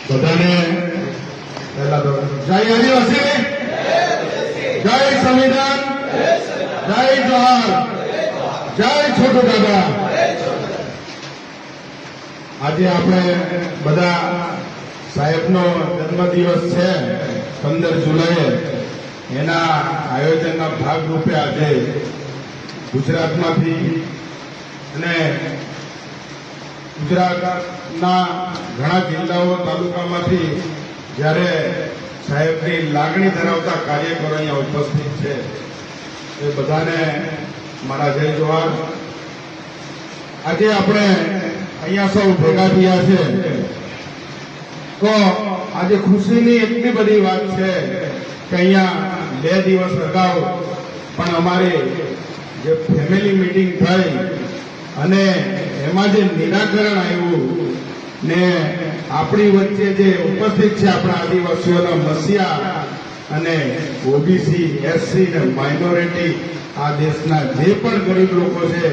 બધાને પહેલા તો જય આદિવાસી, જય સંવિધાન, જય જોહાર, જય છોટુ દાદા. આજે આપણે બધા સાહેબનો જન્મદિવસ છે 15 જુલાઈએ. એના આયોજનના ભાગરૂપે આજે ગુજરાતમાંથી અને ગુજરાતના ઘણા જિલ્લાઓ તાલુકામાંથી જ્યારે સાહેબની લાગણી ધરાવતા કાર્યકરો અહીંયા ઉપસ્થિત છે એ બધાને મારા જય જોહાર. આજે આપણે અહીંયા સૌ ભેગા થયા છે તો આજે ખુશીની એટલી બધી વાત છે કે અહીંયા 2 દિવસ અગાઉ પણ અમારી જે ફેમિલી મીટિંગ થઈ અને એમાં જે નિરાકરણ આવ્યું ને આપણી વચ્ચે જે ઉપસ્થિત છે આપણા આદિવાસીઓના મસીહા અને ઓબીસી, એસસી ને માઇનોરિટી, આ દેશના જે પણ ગરીબ લોકો છે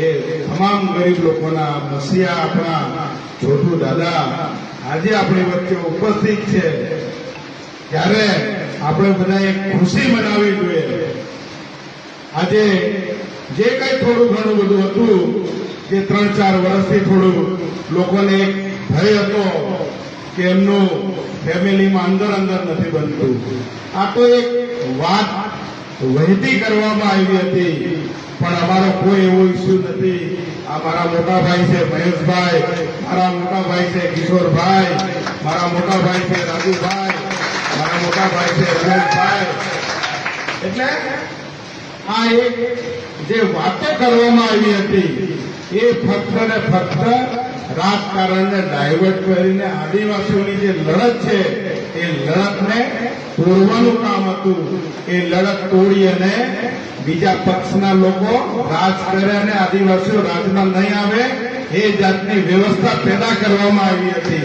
એ તમામ ગરીબ લોકોના મસીહા આપણા છોટુ દાદા આજે આપણી વચ્ચે ઉપસ્થિત છે ત્યારે આપણે બધાએ ખુશી મનાવવી જોઈએ. આજે જે કંઈ થોડું ઘણું બધું હતું જે 3-4 વર્ષથી થોડું લોકોને એક ભય હતો કે એમનું ફેમિલીમાં અંદર નથી બનતું, આ તો એક વાત વહેતી કરવામાં આવી હતી પણ અમારો કોઈ એવો ઇસ્યુ નથી. આ મારા મોટા ભાઈ છે મહેશભાઈ, મારા મોટા ભાઈ છે કિશોરભાઈ, મારા મોટા ભાઈ છે રાજુભાઈ, મારા મોટા ભાઈ છે રમેશભાઈ. એટલે આ એક જે વાતો કરવામાં આવી હતી એ ફક્ત ને ફક્ત રાજકારણને ડાયવર્ટ કરીને આદિવાસીઓની જે લડત છે એ લડતને તોડવાનું કામ હતું. એ લડત તોડી અને બીજા પક્ષના લોકો રાજ કરે અને આદિવાસીઓ રાજમાં નહીં આવે એ જાતની વ્યવસ્થા પેદા કરવામાં આવી હતી.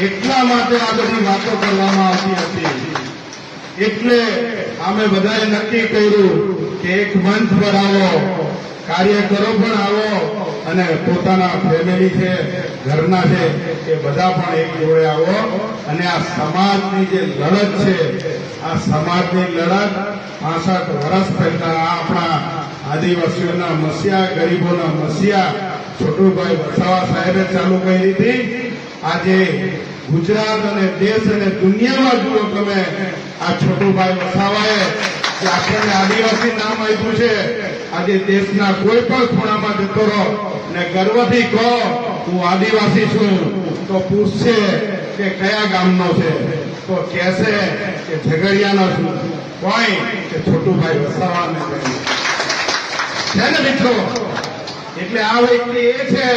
એટલા માટે આ બધી વાતો કરવામાં આવતી હતી. એટલે અમે બધાએ નક્કી કર્યું કે એક મંચ પર આવો, કાર્યકરો પણ આવો અને પોતાના ફેમિલી છે, ઘરના છે એ બધા પણ એક જોડે આવો અને આ સમાજની જે લડત છે, આ સમાજની લડત 65 વર્ષ પહેલા આપણા આદિવાસીઓના મસીહા, ગરીબોના મસીહા છોટુભાઈ વસાવા સાહેબે ચાલુ કરી હતી. આજે ગુજરાત અને દેશ અને દુનિયામાં જુઓ તમે, આ છોટુભાઈ વસાવાએ જે આપણને આદિવાસી નામ આપ્યું છે, આજે દેશના કોઈ પણ ખૂણામાં જતો રહો ને ગર્વથી કહો હું આદિવાસી છું તો પૂછશે કે કયા ગામનો છે તો કહેશે કે ઝઘડિયાનો છું, કોઈ કે છોટુભાઈ વસાવાને છે ને મિત્રો. એટલે આ વ્યક્તિ એ છે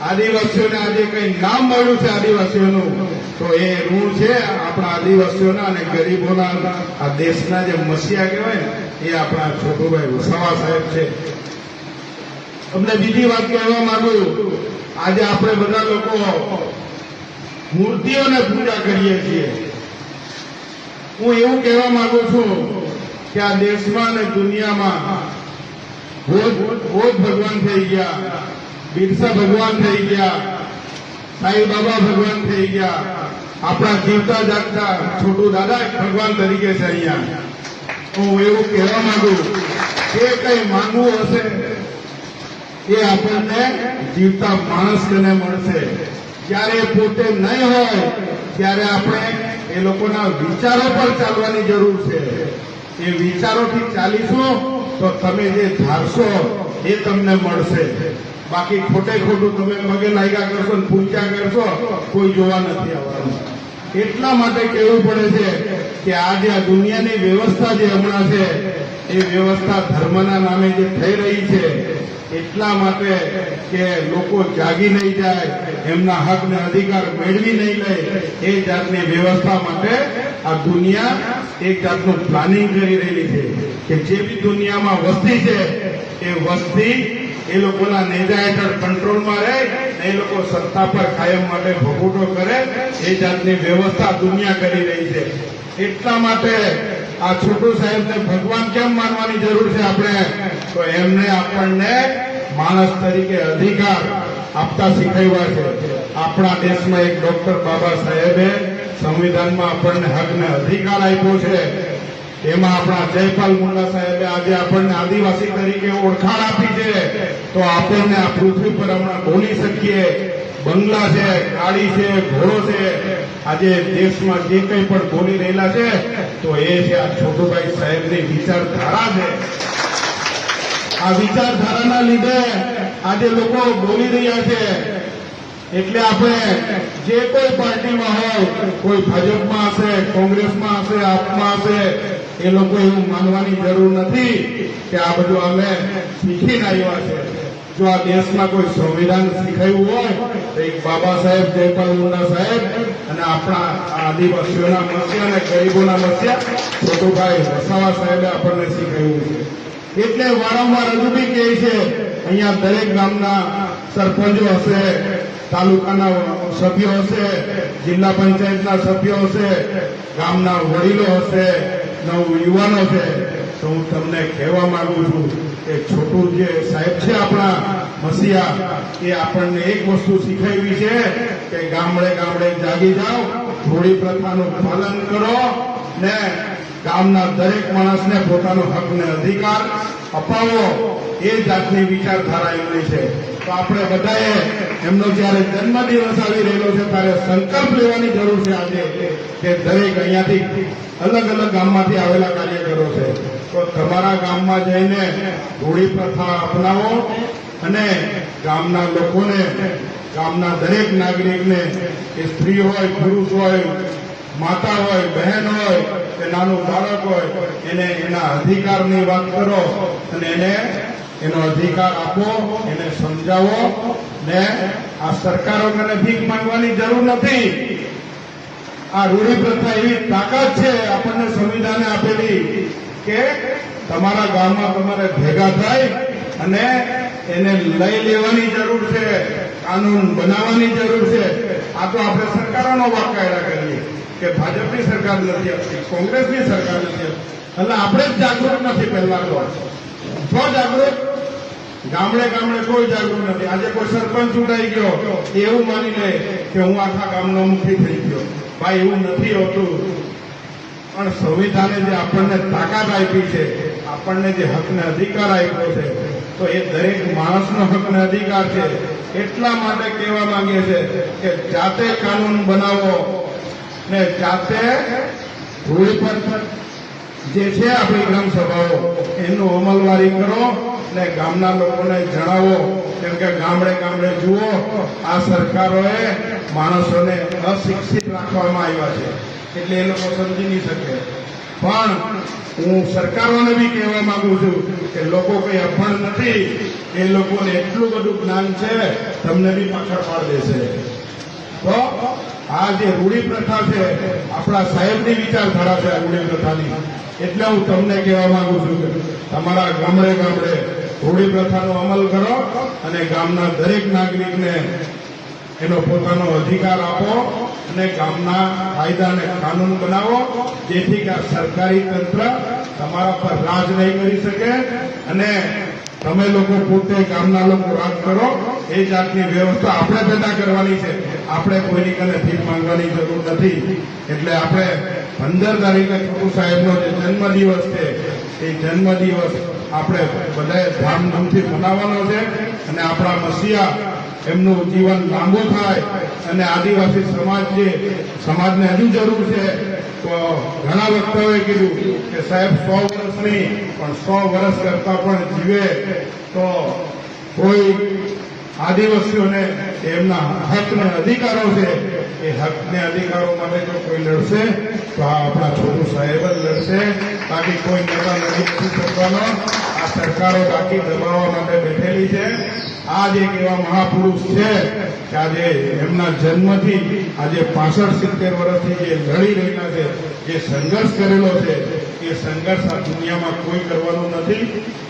આદિવાસીઓને આજે કઈ નામ મળ્યું છે આદિવાસીઓનું તો એ ઋણ છે આપણા આદિવાસીઓના અને ગરીબોના. આ દેશના જે મસીહા કહેવાય ને એ આપણા છોટુભાઈ વસાવા સાહેબ છે. તમને બીજી વાત કહેવા માંગુ, આજે આપણે બધા લોકો મૂર્તિઓને પૂજા કરીએ છીએ. હું એવું કહેવા માંગુ છું કે આ દેશમાં અને દુનિયામાં બૌદ્ધ ભગવાન થઈ ગયા, બિરસા ભગવાન થઈ ગયા, સાંઈ બાબા ભગવાન થઈ ગયા, આપણા જીવતા જાગતા છોટુ દાદા ભગવાન તરીકે છે. અહીંયા હું એવું કહેવા માંગુ કે કઈ માંગવું હશે એ આપણને જીવતા માણસને મળશે. જ્યારે પોતે નહીં હોય ત્યારે આપણે એ લોકોના વિચારો પર ચાલવાની જરૂર છે. એ વિચારોથી ચાલીશું તો તમે જે ધારશો એ તમને મળશે. બાકી ખોટે ખોટું તમે પગે લાગ્યા કરશો ને પૂછ્યા કરશો, કોઈ જોવા નથી આવવાનું. એટલા માટે કહેવું પડે છે કે આજે આ દુનિયાની વ્યવસ્થા જે હમણાં છે એ વ્યવસ્થા ધર્મના નામે જે થઈ રહી છે એટલા માટે કે લોકો જાગી નહીં જાય, એમના હક ને અધિકાર મેળવી નહીં લે એ જાતની વ્યવસ્થા માટે આ દુનિયા એક જાતનું પ્લાનિંગ કરી રહેલી છે કે જે બી દુનિયામાં વસ્તી છે એ વસ્તી એ લોકોના નેજા હેઠળ કંટ્રોલમાં રહે, એ લોકો સત્તા પર કાયમ માટે ભગોટો કરે એ જાતની વ્યવસ્થા દુનિયા કરી રહી છે. એટલા માટે આ છોટુ સાહેબને ભગવાન કેમ માનવાની જરૂર છે આપણે? તો એમને આપણને માણસ તરીકે અધિકાર આપતા શીખવ્યા છે. આપણા દેશમાં એક ડોક્ટર બાબા સાહેબે સંવિધાનમાં આપણને હક ને અધિકાર આપ્યો છે. એમાં આપણા જયપાલ મુન્ના સાહેબે આજે આપણને આદિવાસી તરીકે ઓળખાણ આપી છે. તો આપણને આ પૃથ્વી પર હમણાં બોલી શકીએ. બંગલા છે, ગાડી છે, ઘોડો છે, આજે દેશમાં જે કંઈ પણ બોલી રહેલા છે તો એ છે આ છોટુભાઈ સાહેબની વિચારધારા છે. આ વિચારધારાના લીધે આજે લોકો બોલી રહ્યા છે. એટલે આપણે જે કોઈ પાર્ટીમાં હોય, કોઈ ભાજપમાં હશે, કોંગ્રેસમાં હશે, આપમાં હશે, એ લોકો એવું માનવાની જરૂર નથી કે આ બધું અમે શીખીને આવ્યા છે. જો આ દેશમાં કોઈ સંવિધાન શીખાયું હોય તો એક બાબા સાહેબ, જયપાલ મુન્ના સાહેબ અને આપણા આદિવાસીઓના મસ્યા અને ગરીબોના મસ્યા છોટુભાઈ વસાવા સાહેબે આપણને શીખાયું છે. એટલે વારંવાર હજુ બી કહે છે, અહીંયા દરેક ગામના સરપંચો હશે, તાલુકાના સભ્યો હશે, જિલ્લા પંચાયતના સભ્યો હશે, ગામના વડીલો હશે, નવયુવાનો છે. તો હું તમને કહેવા માંગુ છું કે છોટુ જે સાહેબ છે આપણા મસીહા, એ આપણને એક વસ્તુ શીખવી છે કે ગામડે ગામડે જાગી જાઓ, રૂઢી પ્રથાનું પાલન કરો ને ગામના દરેક માણસને પોતાનો હક ને અધિકાર અપાવો. એ જાતની વિચારધારા એમની છે. તો આપણે બધાએ એમનો જયારે જન્મદિવસ આવી રહેલો છે ત્યારે સંકલ્પ લેવાની જરૂર છે આજે કે દરેક અહીંયાથી અલગ અલગ ગામમાંથી આવેલા કાર્યકરો છે. તો તમારા ગામમાં જઈને રૂઢી પ્રથા અપનાવો અને ગામના લોકોને, ગામના દરેક નાગરિકને, એ સ્ત્રી હોય, પુરુષ હોય, માતા હોય, બહેન હોય કે નાનું બાળક હોય, એને એના અધિકારની વાત કરો અને એને એનો અધિકાર આપો, એને સમજાવો. ને આ સરકારોને ભીખ માંગવાની જરૂર નથી. આ રૂઢી પ્રથા એવી તાકાત છે આપણને સંવિધાને આપેલી કે તમારા ગામમાં તમારે ભેગા થાય અને એને લઈ લેવાની જરૂર છે, કાનૂન બનાવવાની જરૂર છે. આ તો આપણે સરકારોનો વાકાયદા કરીએ કે ભાજપની સરકાર નથી આપતી, કોંગ્રેસની સરકાર નથી આપતી, એટલે આપણે જ જાગૃત નથી. પહેલા તો જો જાગૃત, ગામડે ગામડે કોઈ જાગૃત નથી. આજે કોઈ સરપંચ ચૂંટાઈ ગયો એવું માની લે કે હું આખા ગામનો મુખી થઈ ગયો. ભાઈ એવું નથી હોતું. પણ સંવિધાને જે આપણને તાકાત આપી છે, આપણને જે હક ને અધિકાર આપ્યો છે, તો એ દરેક માણસનો હક ને અધિકાર છે. એટલા માટે કહેવા માંગે છે કે જાતે કાનૂન બનાવો ને જાતે રૂઢી પર જે છે આપણી ગ્રામ સભાઓ એનું અમલવારી કરો ને ગામના લોકોને જણાવો. કેમ કે ગામડે ગામડે જુઓ, આ સરકારોએ માણસોને અશિક્ષિત રાખવામાં આવ્યા છે એટલે એ લોકો સમજી નહીં શકે. પણ હું સરકારોને બી કહેવા માંગુ છું કે લોકો કઈ અભણ નથી, એ લોકોને એટલું બધું જ્ઞાન છે, તમને બી પાછળ પાડી દેશે. તો આ જે રૂઢી પ્રથા છે, આપણા સાહેબની વિચારધારા છે આ રૂઢી પ્રથાની. એટલે હું તમને કહેવા માંગુ છું કે તમારા ગામડે ગામડે રૂઢી પ્રથાનો અમલ કરો અને ગામના દરેક નાગરિકને એનો પોતાનો અધિકાર આપો અને ગામના કાયદા અને કાનૂન બનાવો, જેથી કે આ સરકારી તંત્ર તમારા પર રાજ નહીં કરી શકે અને તમે લોકો પોતે ગામના લોકો રાજ કરો. એ જાતની વ્યવસ્થા આપણે પેદા કરવાની છે. આપણે કોઈની કને ભીખ માંગવાની જરૂર નથી. એટલે આપણે 15 તારીખે છોટુ સાહેબનો જે જન્મદિવસ છે, એ જન્મદિવસ આપણે બધાએ ધામધૂમથી મનાવવાનો છે અને આપણા મસીહા એમનું જીવન લાંબુ થાય અને આદિવાસી સમાજ જે સમાજને હજુ જરૂર છે. તો ઘણા વક્તાઓએ કીધું કે સાહેબ 100 વર્ષ નહીં પણ 100 વર્ષ કરતા પણ જીવે તો કોઈ આદિવાસીઓને એમના હક ને અધિકારો છે, એ હક ને અધિકારો માટે જો કોઈ લડશે તો આ આપણા છોટુ સાહેબ જ લડશે. બાકી કોઈ નેતા નથી શકવાનો. આ સરકારો બાકી દબાવવા માટે બેઠેલી છે. આ જ એક એવા મહાપુરુષ છે કે આજે એમના જન્મથી આજે 65-70 વર્ષથી જે લડી રહેલા છે, જે સંઘર્ષ કરેલો છે, એ સંઘર્ષ આ દુનિયામાં કોઈ કરવાનું નથી.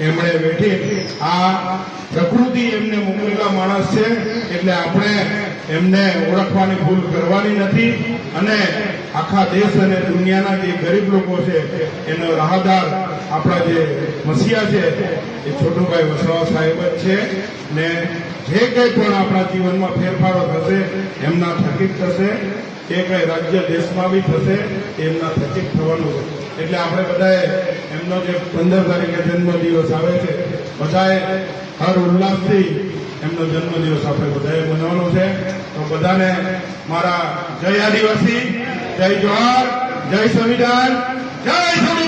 એમણે બેઠી આ પ્રકૃતિ એમને મોકલેલા માણસ છે એટલે આપણે એમને ઓળખવાની ભૂલ કરવાની નથી. અને આખા દેશ અને દુનિયાના જે ગરીબ લોકો છે એનો રાહદાર આપણા જે મસીહા છે એ છોટુભાઈ વસાવા સાહેબ જ છે ને જે કંઈ પણ આપણા જીવનમાં ફેરફારો થશે એમના થકી જ થશે. એ કંઈ રાજ્ય દેશમાં બી થશે એમના થકી જ થવાનું છે. એટલે આપણે બધાએ એમનો જે 15 તારીખે જન્મદિવસ આવે છે બધાએ હર ઉલ્લાસથી એમનો જન્મદિવસ આપણે બધાએ મનાવવાનો છે. તો બધાને મારા જય આદિવાસી, જય જોહાર, જય સંવિધાન, જય સંવિધાન.